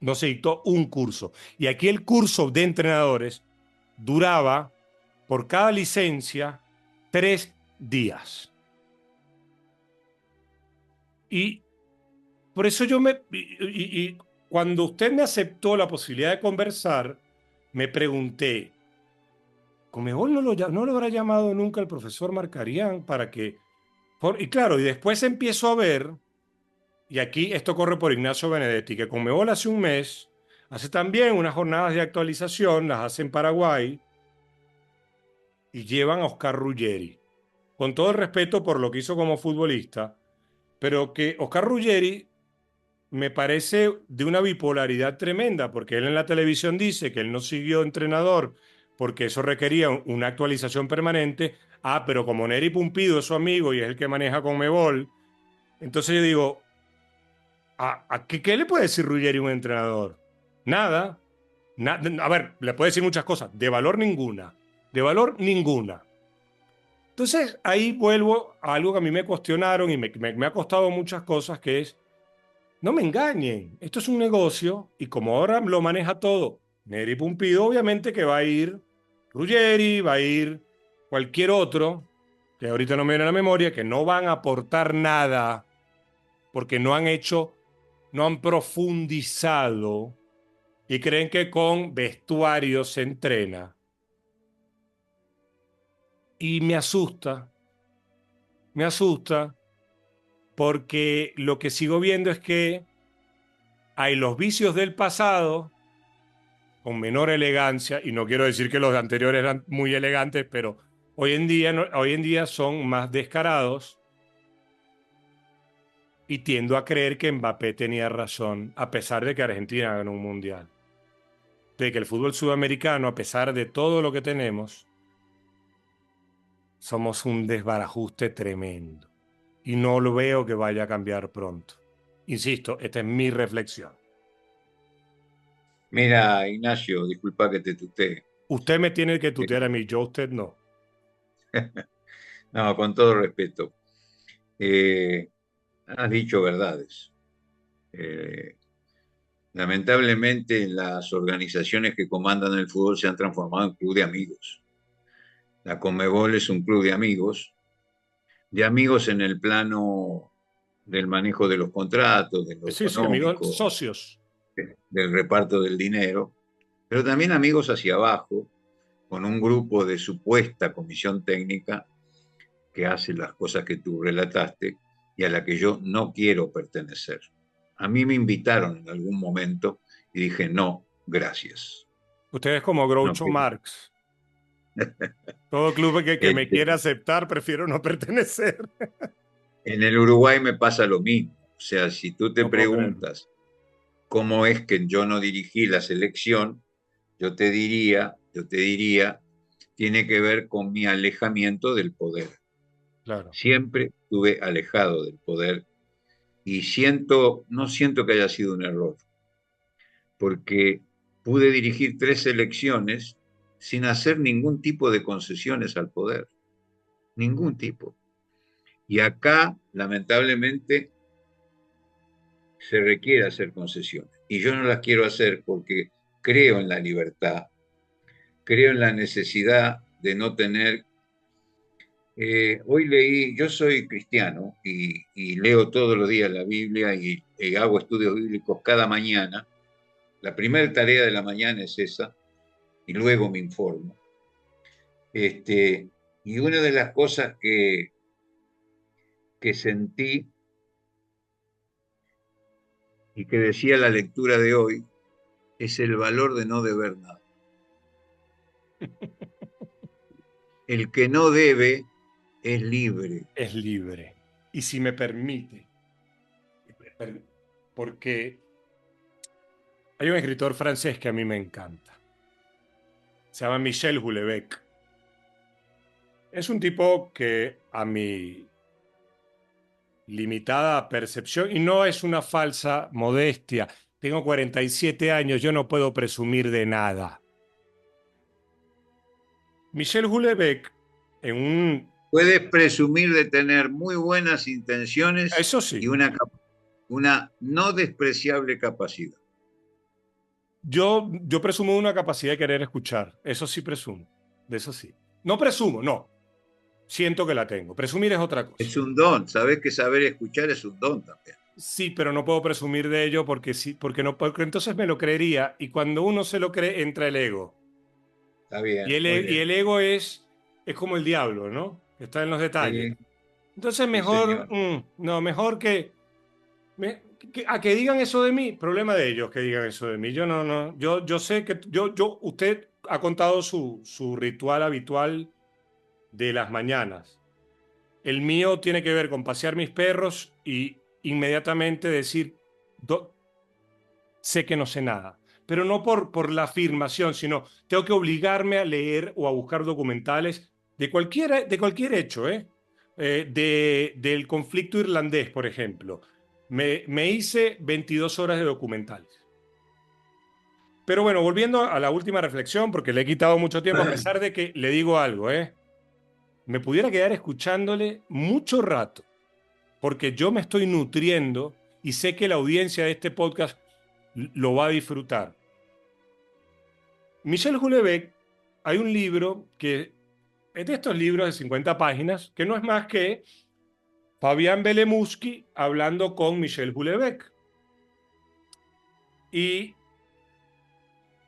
No se dictó un curso. Y aquí el curso de entrenadores duraba por cada licencia 3 días. Y por eso y cuando usted me aceptó la posibilidad de conversar, me pregunté, ¿Comebol no lo habrá llamado nunca el profesor Marcarián para que... Y claro, y después empiezo a ver, y aquí esto corre por Ignacio Benedetti, que Comebol hace un mes hace también unas jornadas de actualización, las hace en Paraguay, y llevan a Oscar Ruggeri. Con todo el respeto por lo que hizo como futbolista, pero que Oscar Ruggeri me parece de una bipolaridad tremenda, porque él en la televisión dice que él no siguió entrenador porque eso requería una actualización permanente. Pero como Neri Pumpido es su amigo y es el que maneja Conmebol, entonces yo digo, ¿qué le puede decir Ruggeri a un entrenador? Nada. A ver, le puede decir muchas cosas, de valor ninguna. De valor ninguna. Entonces ahí vuelvo a algo que a mí me cuestionaron y me ha costado muchas cosas, que es, no me engañen, esto es un negocio y como ahora lo maneja todo Neri Pumpido, obviamente que va a ir Ruggeri, va a ir cualquier otro, que ahorita no me viene a la memoria, que no van a aportar nada porque no han profundizado y creen que con vestuario se entrena. Y me asusta porque lo que sigo viendo es que hay los vicios del pasado con menor elegancia, y no quiero decir que los anteriores eran muy elegantes, pero hoy en día son más descarados y tiendo a creer que Mbappé tenía razón, a pesar de que Argentina ganó un mundial. De que el fútbol sudamericano, a pesar de todo lo que tenemos, somos un desbarajuste tremendo. Y no lo veo que vaya a cambiar pronto. Insisto, esta es mi reflexión. Mira, Ignacio, disculpa que te tutee. Usted me tiene que Eh, tutear a mí, yo a usted no. no, con todo respeto. Eh, Has dicho verdades. Eh, Lamentablemente, las organizaciones que comandan el fútbol se han transformado en club de amigos. La Conmebol es un club de amigos en el plano del manejo de los contratos, de lo Sí, sí, amigos, económico, socios. del reparto del dinero, pero también amigos hacia abajo, con un grupo de supuesta comisión técnica que hace las cosas que tú relataste y a la que yo no quiero pertenecer. A mí me invitaron en algún momento y dije, no, gracias. Usted es como No Groucho quiero. Marx. Todo club que me Este, quiera aceptar, prefiero no pertenecer. en el Uruguay me pasa lo mismo. O sea, si tú te No puedo creerlo. preguntas cómo es que yo no dirigí la selección, yo te diría, tiene que ver con mi alejamiento del poder. Claro. Siempre estuve alejado del poder y no siento que haya sido un error, porque pude dirigir 3 elecciones sin hacer ningún tipo de concesiones al poder, ningún tipo. Y acá, lamentablemente, se requiere hacer concesiones. Y yo no las quiero hacer porque creo en la libertad, creo en la necesidad de no tener. Hoy leí, yo soy cristiano y leo todos los días la Biblia y hago estudios bíblicos cada mañana. La primera tarea de la mañana es esa y luego me informo. Y una de las cosas que sentí y que decía la lectura de hoy es el valor de no deber nada. El que no debe es libre. Es libre. Y si me permite, porque hay un escritor francés que a mí me encanta. Se llama Michel Houellebecq. Es un tipo que a mi limitada percepción, y no es una falsa modestia, tengo 47 años, yo no puedo presumir de nada. Michel Houellebecq, en un... Puedes presumir de tener muy buenas intenciones Eso y sí, una no despreciable capacidad. yo presumo de una capacidad de querer escuchar, eso sí presumo, de eso sí. No presumo, no, siento que la tengo. Presumir es otra cosa. Es un don, sabes que saber escuchar es un don también. Sí, pero no puedo presumir de ello porque sí, porque no, porque entonces me lo creería y cuando uno se lo cree entra el ego. Está Y bien, el, muy y bien. el ego es como el diablo, ¿no? Está en los detalles. Sí, Entonces sí, mejor, señor. no, mejor a que digan eso de mí, problema de ellos que digan eso de mí. Yo no, no, yo sé que usted ha contado su ritual habitual de las mañanas. El mío tiene que ver con pasear mis perros y inmediatamente decir, sé que no sé nada. Pero no por la afirmación, sino tengo que obligarme a leer o a buscar documentales de cualquier hecho, ¿eh? Del conflicto irlandés, por ejemplo. Me hice 22 horas de documentales. Pero bueno, volviendo a la última reflexión, porque le he quitado mucho tiempo, a pesar de que le digo algo, ¿eh? Me pudiera quedar escuchándole mucho rato, porque yo me estoy nutriendo y sé que la audiencia de este podcast lo va a disfrutar. Michel Houellebecq, hay un libro que es de estos libros de 50 páginas, que no es más que Fabián Belemusky hablando con Michel Houellebecq. Y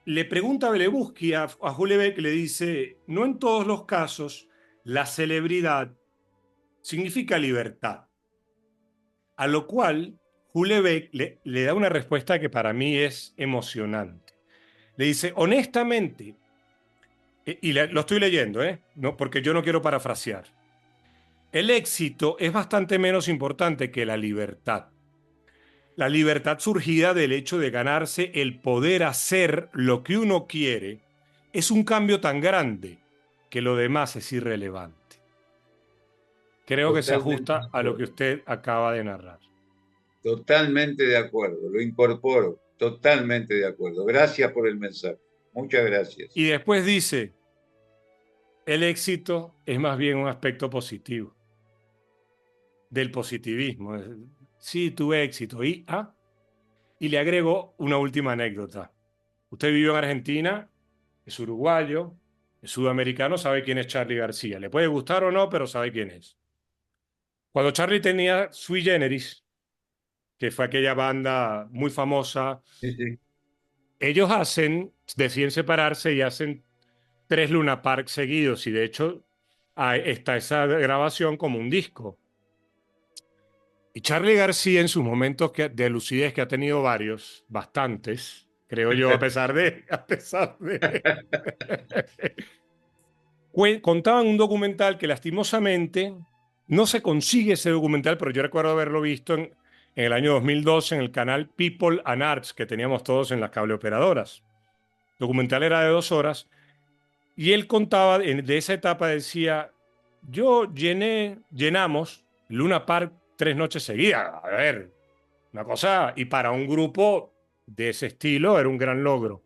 le pregunta a Belemusky a Houellebecq, le dice, no en todos los casos la celebridad significa libertad. A lo cual Houellebecq le da una respuesta que para mí es emocionante. Le dice, honestamente, lo estoy leyendo, no, porque yo no quiero parafrasear. El éxito es bastante menos importante que la libertad. La libertad surgida del hecho de ganarse el poder hacer lo que uno quiere es un cambio tan grande que lo demás es irrelevante. Creo que se Totalmente de ajusta a lo que acuerdo. usted acaba de narrar. Totalmente de acuerdo. Lo incorporo. Totalmente de acuerdo. Gracias por el mensaje. Muchas gracias. Y después dice, el éxito es más bien un aspecto positivo del positivismo. Sí, tuve éxito. Y le agrego una última anécdota. Usted vivió en Argentina, es uruguayo, es sudamericano, sabe quién es Charly García. Le puede gustar o no, pero sabe quién es. Cuando Charly tenía Sui Generis, que fue aquella banda muy famosa, Sí, sí. ellos deciden separarse y hacen 3 Luna Park seguidos. Y de hecho, está esa grabación como un disco. Y Charly García, en sus momentos de lucidez, que ha tenido varios, bastantes, creo yo, a pesar de contaban un documental que lastimosamente no se consigue ese documental, pero yo recuerdo haberlo visto en el año 2012 en el canal People and Arts que teníamos todos en las cableoperadoras. El documental era de 2 horas y él contaba de esa etapa, decía, llenamos Luna Park 3 noches seguidas. A ver, Una cosa, y para un grupo de ese estilo era un gran logro.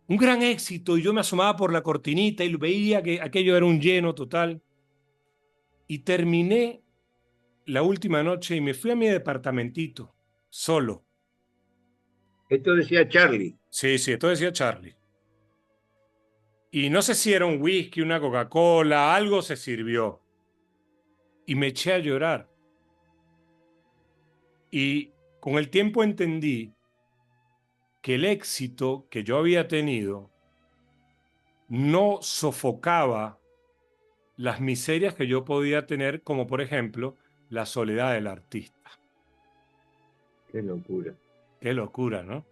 Un gran éxito, y yo me asomaba por la cortinita y veía que aquello era un lleno total. Y terminé la última noche y me fui a mi departamentito, solo. Esto decía Charlie. Sí, sí, esto decía Charlie. Y no sé si era un whisky, una Coca-Cola, algo se sirvió. Y me eché a llorar. Y con el tiempo entendí que el éxito que yo había tenido no sofocaba las miserias que yo podía tener, como por ejemplo la soledad del artista. Qué locura, Qué locura, ¿no?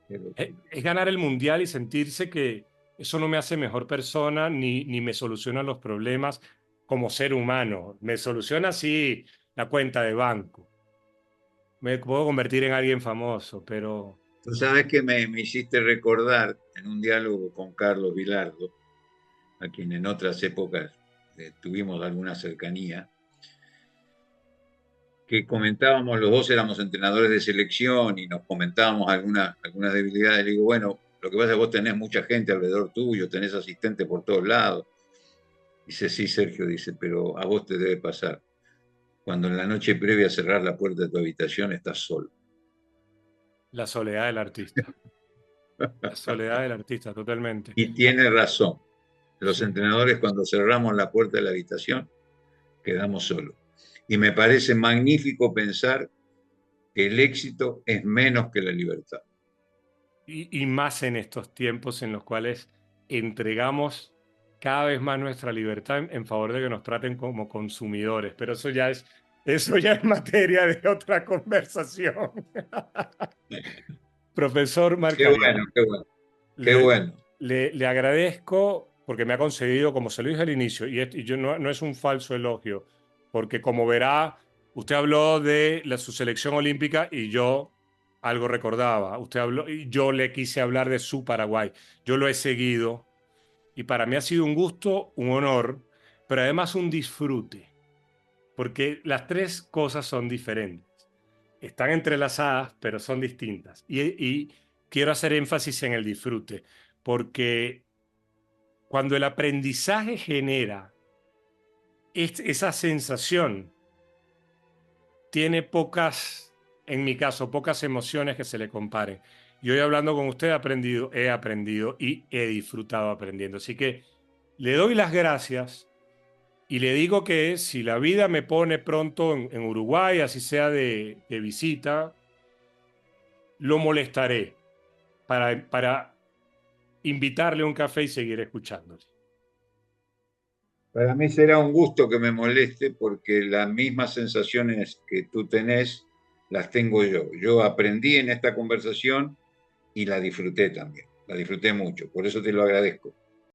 qué locura. Es ganar el mundial y sentirse que eso no me hace mejor persona ni me soluciona los problemas como ser humano. Me soluciona, sí, la cuenta de banco. Me puedo convertir en alguien famoso, pero Tú sabes que me hiciste recordar en un diálogo con Carlos Vilardo, a quien en otras épocas tuvimos alguna cercanía, que comentábamos, los dos éramos entrenadores de selección y nos comentábamos algunas debilidades. Le digo, bueno, lo que pasa es que vos tenés mucha gente alrededor tuyo, tenés asistentes por todos lados. Dice, sí, Sergio, dice, pero a vos te debe pasar. Cuando en la noche previa a cerrar la puerta de tu habitación estás solo. la soledad del artista. La soledad del artista, totalmente. Y tiene razón. Los Sí. entrenadores cuando cerramos la puerta de la habitación quedamos solos. Y me parece magnífico pensar que el éxito es menos que la libertad. Y más en estos tiempos en los cuales entregamos cada vez más nuestra libertad en favor de que nos traten como consumidores. Pero eso ya es materia de otra conversación. Profesor Qué bueno, Marcaría, qué bueno, qué le, bueno. le agradezco porque me ha concedido, como se lo dije al inicio, y yo no es un falso elogio, porque como verá, usted habló de su selección olímpica y yo algo recordaba. Usted habló y yo le quise hablar de su Paraguay. Yo lo he seguido y para mí ha sido un gusto, un honor, pero además un disfrute, porque las tres cosas son diferentes. Están entrelazadas, pero son distintas. Y quiero hacer énfasis en el disfrute, porque cuando el aprendizaje genera esa sensación, tiene pocas, en mi caso, pocas emociones que se le comparen. Y hoy hablando con usted he aprendido y he disfrutado aprendiendo. Así que le doy las gracias y le digo que si la vida me pone pronto en Uruguay, así sea de visita, lo molestaré para invitarle a un café y seguir escuchándole. Para mí será un gusto que me moleste porque las mismas sensaciones que tú tenés las tengo yo. Yo aprendí en esta conversación y la disfruté también. La disfruté mucho. Por eso te lo agradezco.